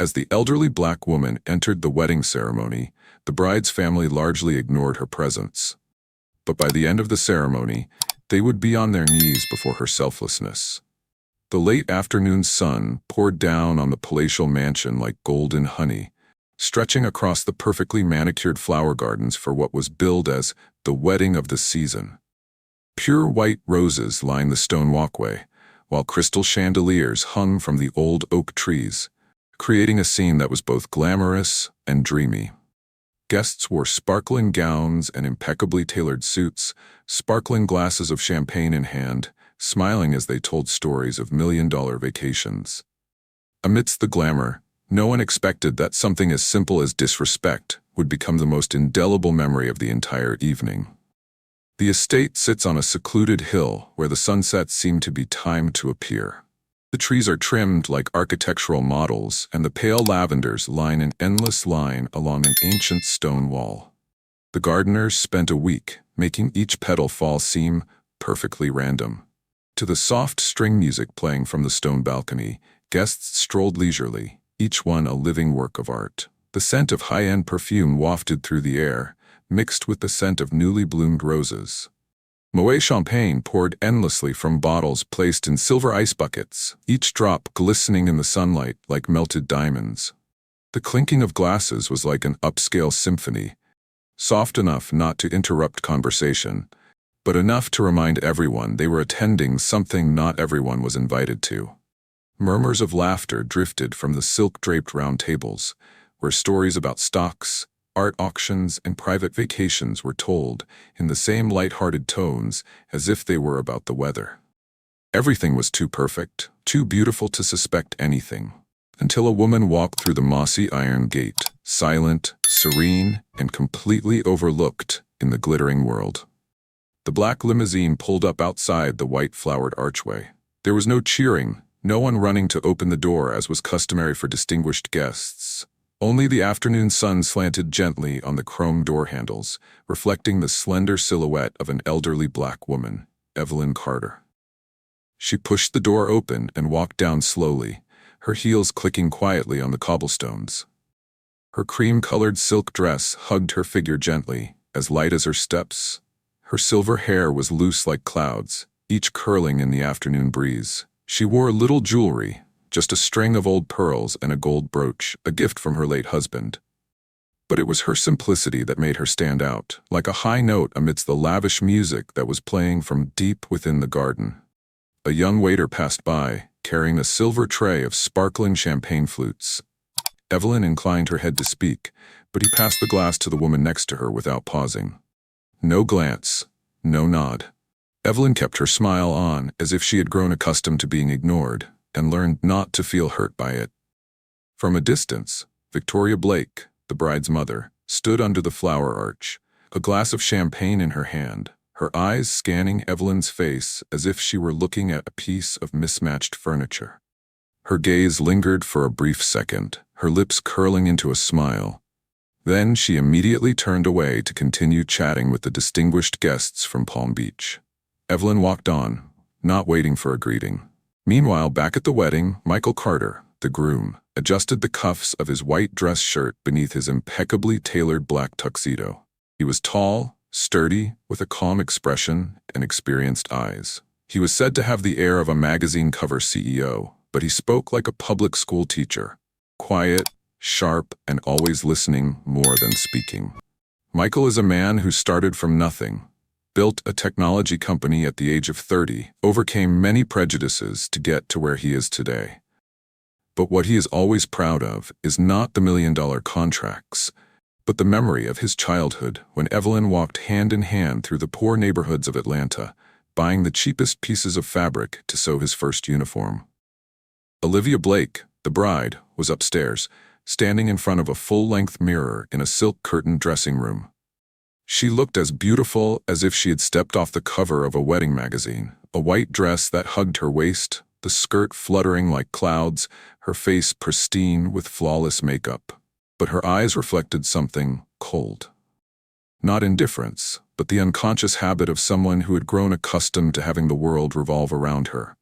As the elderly black woman entered the wedding ceremony, the bride's family largely ignored her presence. But by the end of the ceremony, they would be on their knees before her selflessness. The late afternoon sun poured down on the palatial mansion like golden honey, stretching across the perfectly manicured flower gardens for what was billed as the wedding of the season. Pure white roses lined the stone walkway, while crystal chandeliers hung from the old oak trees, creating a scene that was both glamorous and dreamy. Guests wore sparkling gowns and impeccably tailored suits, sparkling glasses of champagne in hand, smiling as they told stories of million-dollar vacations. Amidst the glamour, no one expected that something as simple as disrespect would become the most indelible memory of the entire evening. The estate sits on a secluded hill where the sunsets seem to be timed to appear. The trees are trimmed like architectural models, and the pale lavenders line an endless line along an ancient stone wall. The gardeners spent a week making each petal fall seem perfectly random. To the soft string music playing from the stone balcony, guests strolled leisurely, each one a living work of art. The scent of high-end perfume wafted through the air, mixed with the scent of newly bloomed roses. Moet champagne poured endlessly from bottles placed in silver ice buckets, each drop glistening in the sunlight like melted diamonds. The clinking of glasses was like an upscale symphony, soft enough not to interrupt conversation, but enough to remind everyone they were attending something not everyone was invited to. Murmurs of laughter drifted from the silk-draped round tables, where stories about stocks, art auctions, and private vacations were told in the same light-hearted tones as if they were about the weather. Everything was too perfect, too beautiful to suspect anything, until a woman walked through the mossy iron gate, silent, serene, and completely overlooked in the glittering world. The black limousine pulled up outside the white-flowered archway. There was no cheering, no one running to open the door as was customary for distinguished guests. Only the afternoon sun slanted gently on the chrome door handles, reflecting the slender silhouette of an elderly black woman, Evelyn Carter. She pushed the door open and walked down slowly, her heels clicking quietly on the cobblestones. Her cream-colored silk dress hugged her figure gently, as light as her steps. Her silver hair was loose like clouds, each curling in the afternoon breeze. She wore little jewelry, just a string of old pearls and a gold brooch, a gift from her late husband. But it was her simplicity that made her stand out, like a high note amidst the lavish music that was playing from deep within the garden. A young waiter passed by, carrying a silver tray of sparkling champagne flutes. Evelyn inclined her head to speak, but he passed the glass to the woman next to her without pausing. No glance, no nod. Evelyn kept her smile on, as if she had grown accustomed to being ignored, and learned not to feel hurt by it. From a distance, Victoria Blake, the bride's mother, stood under the flower arch, a glass of champagne in her hand, her eyes scanning Evelyn's face as if she were looking at a piece of mismatched furniture. Her gaze lingered for a brief second, her lips curling into a smile. Then she immediately turned away to continue chatting with the distinguished guests from Palm Beach. Evelyn walked on, not waiting for a greeting. Meanwhile, back at the wedding, Michael Carter, the groom, adjusted the cuffs of his white dress shirt beneath his impeccably tailored black tuxedo. He was tall, sturdy, with a calm expression and experienced eyes. He was said to have the air of a magazine cover CEO, but he spoke like a public school teacher, quiet, sharp, and always listening more than speaking. Michael is a man who started from nothing, built a technology company at the age of 30, overcame many prejudices to get to where he is today. But what he is always proud of is not the million-dollar contracts, but the memory of his childhood when Evelyn walked hand in hand through the poor neighborhoods of Atlanta, buying the cheapest pieces of fabric to sew his first uniform. Olivia Blake, the bride, was upstairs, standing in front of a full-length mirror in a silk-curtained dressing room. She looked as beautiful as if she had stepped off the cover of a wedding magazine, a white dress that hugged her waist, the skirt fluttering like clouds, her face pristine with flawless makeup. But her eyes reflected something cold. Not indifference, but the unconscious habit of someone who had grown accustomed to having the world revolve around her.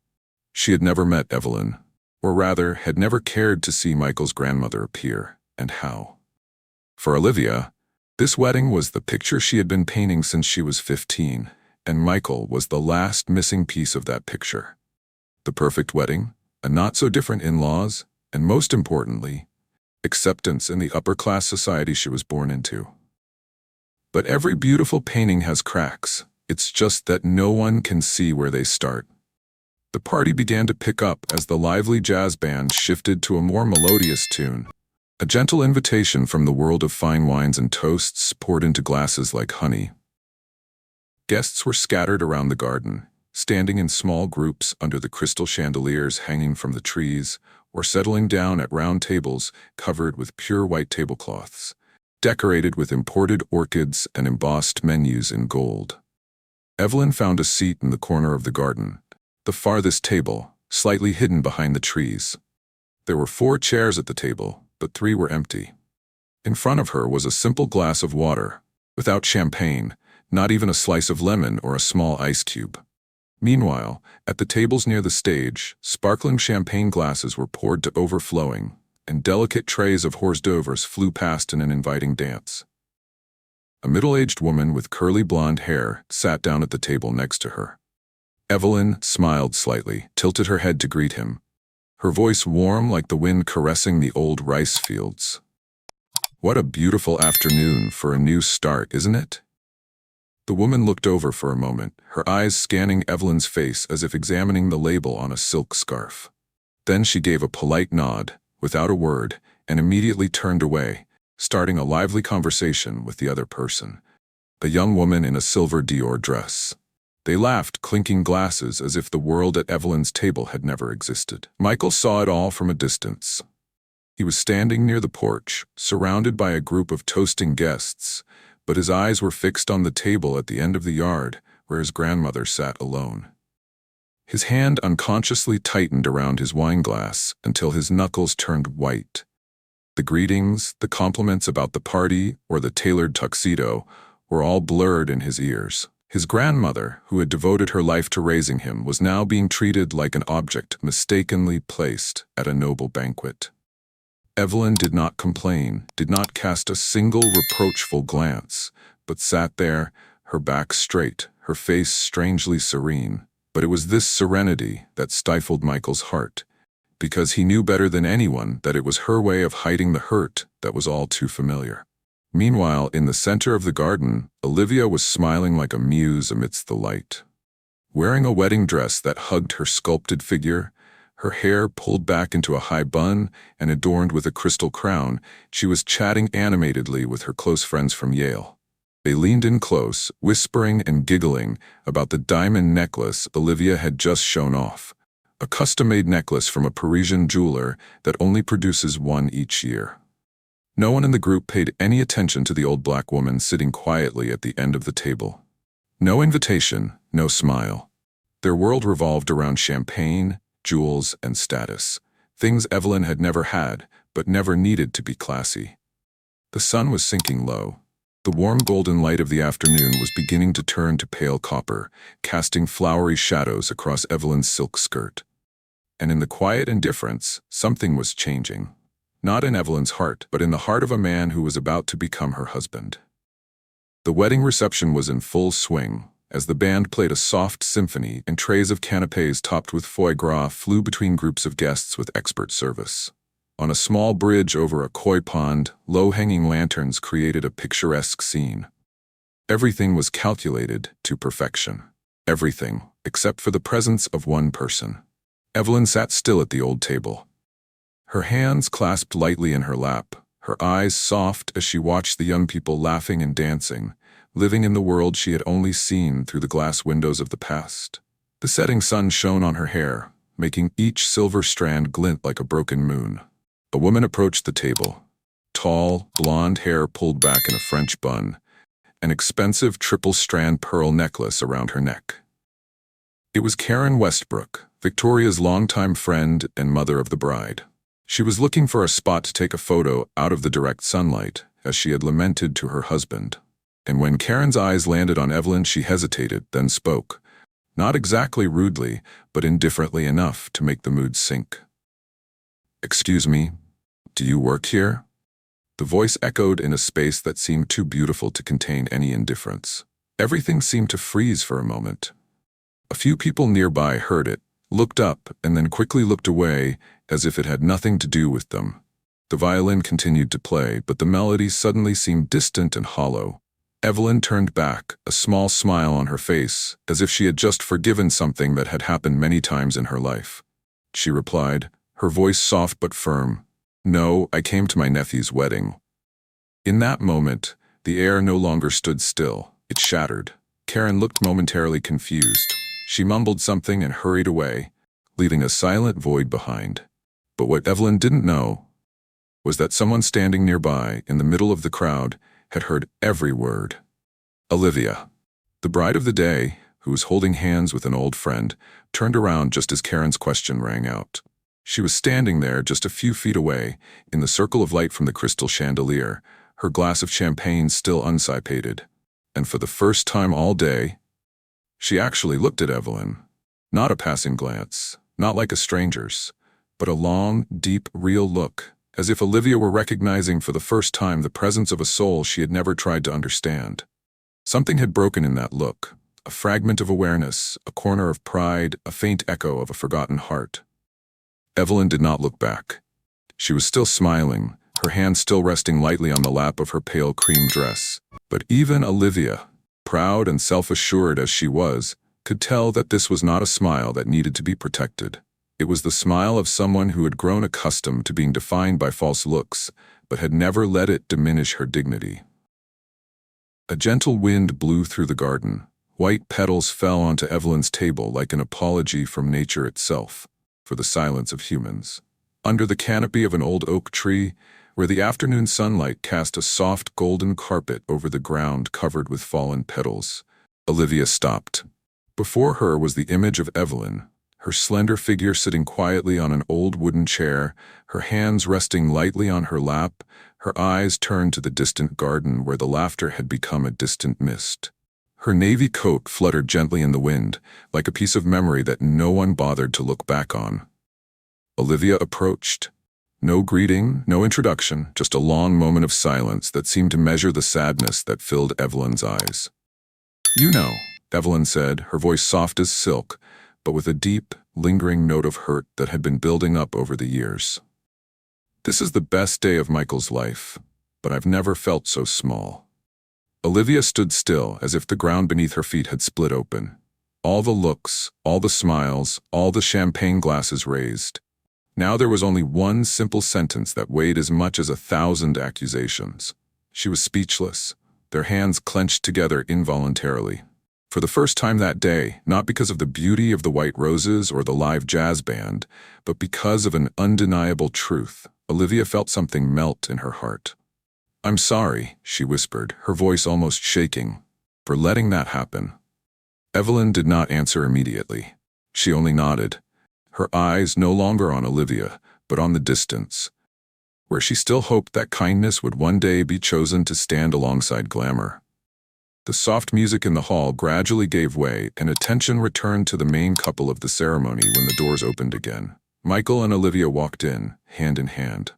She had never met Evelyn, or rather, had never cared to see Michael's grandmother appear, and how. For Olivia, this wedding was the picture she had been painting since she was 15, and Michael was the last missing piece of that picture. The perfect wedding, a not-so-different in-laws, and most importantly, acceptance in the upper-class society she was born into. But every beautiful painting has cracks. It's just that no one can see where they start. The party began to pick up as the lively jazz band shifted to a more melodious tune. A gentle invitation from the world of fine wines and toasts poured into glasses like honey. Guests were scattered around the garden, standing in small groups under the crystal chandeliers hanging from the trees, or settling down at round tables covered with pure white tablecloths, decorated with imported orchids and embossed menus in gold. Evelyn found a seat in the corner of the garden, the farthest table, slightly hidden behind the trees. There were 4 chairs at the table, but 3 were empty. In front of her was a simple glass of water, without champagne, not even a slice of lemon or a small ice cube. Meanwhile, at the tables near the stage, sparkling champagne glasses were poured to overflowing, and delicate trays of hors d'oeuvres flew past in an inviting dance. A middle-aged woman with curly blonde hair sat down at the table next to her. Evelyn smiled slightly, tilted her head to greet him, her voice warm like the wind caressing the old rice fields. "What a beautiful afternoon for a new start, isn't it?" The woman looked over for a moment, her eyes scanning Evelyn's face as if examining the label on a silk scarf. Then she gave a polite nod, without a word, and immediately turned away, starting a lively conversation with the other person, a young woman in a silver Dior dress. They laughed, clinking glasses as if the world at Evelyn's table had never existed. Michael saw it all from a distance. He was standing near the porch, surrounded by a group of toasting guests, but his eyes were fixed on the table at the end of the yard, where his grandmother sat alone. His hand unconsciously tightened around his wineglass until his knuckles turned white. The greetings, the compliments about the party, or the tailored tuxedo, were all blurred in his ears. His grandmother, who had devoted her life to raising him, was now being treated like an object mistakenly placed at a noble banquet. Evelyn did not complain, did not cast a single reproachful glance, but sat there, her back straight, her face strangely serene. But it was this serenity that stifled Michael's heart, because he knew better than anyone that it was her way of hiding the hurt that was all too familiar. Meanwhile, in the center of the garden, Olivia was smiling like a muse amidst the light. Wearing a wedding dress that hugged her sculpted figure, her hair pulled back into a high bun and adorned with a crystal crown, she was chatting animatedly with her close friends from Yale. They leaned in close, whispering and giggling about the diamond necklace Olivia had just shown off, a custom-made necklace from a Parisian jeweler that only produces one each year. No one in the group paid any attention to the old black woman sitting quietly at the end of the table. No invitation, no smile. Their world revolved around champagne, jewels, and status, things Evelyn had never had, but never needed to be classy. The sun was sinking low. The warm golden light of the afternoon was beginning to turn to pale copper, casting flowery shadows across Evelyn's silk skirt. And in the quiet indifference, something was changing. Not in Evelyn's heart, but in the heart of a man who was about to become her husband. The wedding reception was in full swing, as the band played a soft symphony and trays of canapés topped with foie gras flew between groups of guests with expert service. On a small bridge over a koi pond, low-hanging lanterns created a picturesque scene. Everything was calculated to perfection. Everything, except for the presence of one person. Evelyn sat still at the old table. Her hands clasped lightly in her lap, her eyes soft as she watched the young people laughing and dancing, living in the world she had only seen through the glass windows of the past. The setting sun shone on her hair, making each silver strand glint like a broken moon. A woman approached the table. Tall, blonde hair pulled back in a French bun, an expensive triple-strand pearl necklace around her neck. It was Karen Westbrook, Victoria's longtime friend and mother of the bride. She was looking for a spot to take a photo out of the direct sunlight, as she had lamented to her husband. And when Karen's eyes landed on Evelyn, she hesitated, then spoke. Not exactly rudely, but indifferently enough to make the mood sink. "Excuse me, do you work here?" The voice echoed in a space that seemed too beautiful to contain any indifference. Everything seemed to freeze for a moment. A few people nearby heard it, looked up, and then quickly looked away as if it had nothing to do with them. The violin continued to play, but the melody suddenly seemed distant and hollow. Evelyn turned back, a small smile on her face, as if she had just forgiven something that had happened many times in her life. She replied, her voice soft but firm, "No, I came to my nephew's wedding." In that moment, the air no longer stood still. It shattered. Karen looked momentarily confused. She mumbled something and hurried away, leaving a silent void behind. But what Evelyn didn't know was that someone standing nearby, in the middle of the crowd, had heard every word. Olivia, the bride of the day, who was holding hands with an old friend, turned around just as Karen's question rang out. She was standing there just a few feet away, in the circle of light from the crystal chandelier, her glass of champagne still unsipated. And for the first time all day, she actually looked at Evelyn. Not a passing glance, not like a stranger's, but a long, deep, real look, as if Olivia were recognizing for the first time the presence of a soul she had never tried to understand. Something had broken in that look, a fragment of awareness, a corner of pride, a faint echo of a forgotten heart. Evelyn did not look back. She was still smiling, her hand still resting lightly on the lap of her pale cream dress. But even Olivia, proud and self-assured as she was, could tell that this was not a smile that needed to be protected. It was the smile of someone who had grown accustomed to being defined by false looks, but had never let it diminish her dignity. A gentle wind blew through the garden. White petals fell onto Evelyn's table like an apology from nature itself for the silence of humans. Under the canopy of an old oak tree, where the afternoon sunlight cast a soft golden carpet over the ground covered with fallen petals, Olivia stopped. Before her was the image of Evelyn, her slender figure sitting quietly on an old wooden chair, her hands resting lightly on her lap, her eyes turned to the distant garden where the laughter had become a distant mist. Her navy coat fluttered gently in the wind, like a piece of memory that no one bothered to look back on. Olivia approached. No greeting, no introduction, just a long moment of silence that seemed to measure the sadness that filled Evelyn's eyes. "You know," Evelyn said, her voice soft as silk, but with a deep, lingering note of hurt that had been building up over the years. "This is the best day of Michael's life, but I've never felt so small." Olivia stood still, as if the ground beneath her feet had split open. All the looks, all the smiles, all the champagne glasses raised. Now there was only one simple sentence that weighed as much as 1,000 accusations. She was speechless, their hands clenched together involuntarily. For the first time that day, not because of the beauty of the white roses or the live jazz band, but because of an undeniable truth, Olivia felt something melt in her heart. "I'm sorry," she whispered, her voice almost shaking, "for letting that happen." Evelyn did not answer immediately. She only nodded, her eyes no longer on Olivia, but on the distance, where she still hoped that kindness would one day be chosen to stand alongside glamour. The soft music in the hall gradually gave way, and attention returned to the main couple of the ceremony when the doors opened again. Michael and Olivia walked in, hand in hand.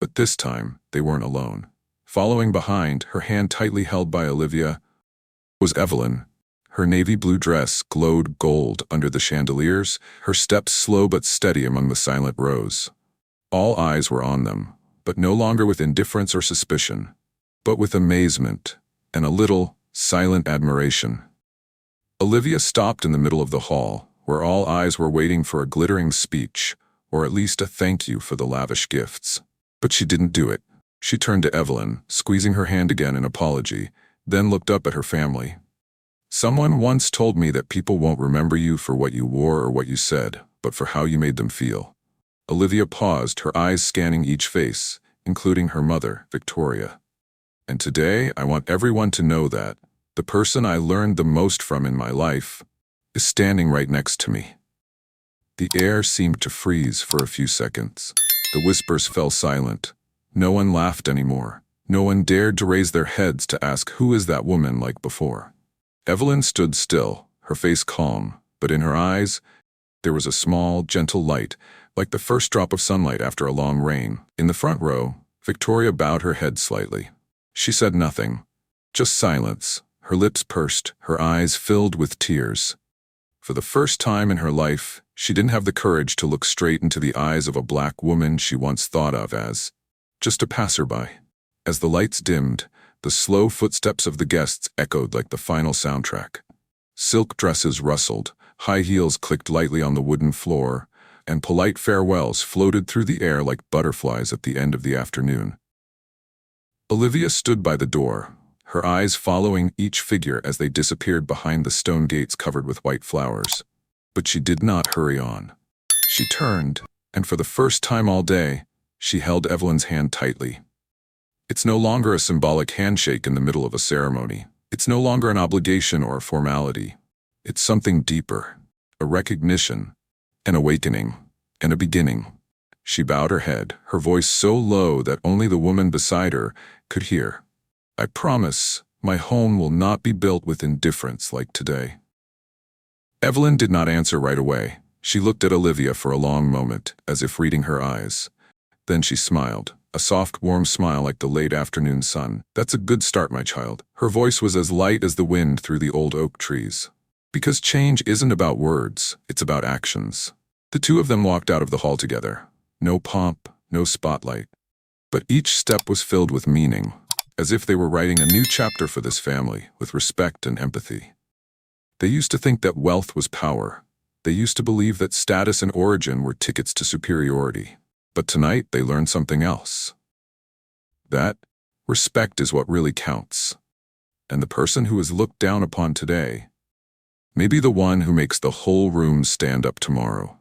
But this time, they weren't alone. Following behind, her hand tightly held by Olivia, was Evelyn. Her navy blue dress glowed gold under the chandeliers, her steps slow but steady among the silent rows. All eyes were on them, but no longer with indifference or suspicion, but with amazement and a little, silent admiration. Olivia stopped in the middle of the hall, where all eyes were waiting for a glittering speech, or at least a thank you for the lavish gifts. But she didn't do it. She turned to Evelyn, squeezing her hand again in apology, then looked up at her family. "Someone once told me that people won't remember you for what you wore or what you said, but for how you made them feel." Olivia paused, her eyes scanning each face, including her mother, Victoria. "And today, I want everyone to know that the person I learned the most from in my life is standing right next to me." The air seemed to freeze for a few seconds. The whispers fell silent. No one laughed anymore. No one dared to raise their heads to ask, "Who is that woman?" like before. Evelyn stood still, her face calm, but in her eyes, there was a small, gentle light, like the first drop of sunlight after a long rain. In the front row, Victoria bowed her head slightly. She said nothing, just silence, her lips pursed, her eyes filled with tears. For the first time in her life, she didn't have the courage to look straight into the eyes of a black woman she once thought of as just a passerby. As the lights dimmed, the slow footsteps of the guests echoed like the final soundtrack. Silk dresses rustled, high heels clicked lightly on the wooden floor, and polite farewells floated through the air like butterflies at the end of the afternoon. Olivia stood by the door, her eyes following each figure as they disappeared behind the stone gates covered with white flowers. But she did not hurry on. She turned, and for the first time all day, she held Evelyn's hand tightly. It's no longer a symbolic handshake in the middle of a ceremony. It's no longer an obligation or a formality. It's something deeper, a recognition, an awakening, and a beginning. She bowed her head, her voice so low that only the woman beside her could hear. I promise, my home will not be built with indifference like today. Evelyn did not answer right away. She looked at Olivia for a long moment, as if reading her eyes. Then she smiled, a soft, warm smile like the late afternoon sun. That's a good start, my child. Her voice was as light as the wind through the old oak trees. Because change isn't about words, it's about actions. The two of them walked out of the hall together. No pomp, no spotlight. But each step was filled with meaning, as if they were writing a new chapter for this family, with respect and empathy. They used to think that wealth was power. They used to believe that status and origin were tickets to superiority. But tonight they learned something else. That respect is what really counts. And the person who is looked down upon today may be the one who makes the whole room stand up tomorrow.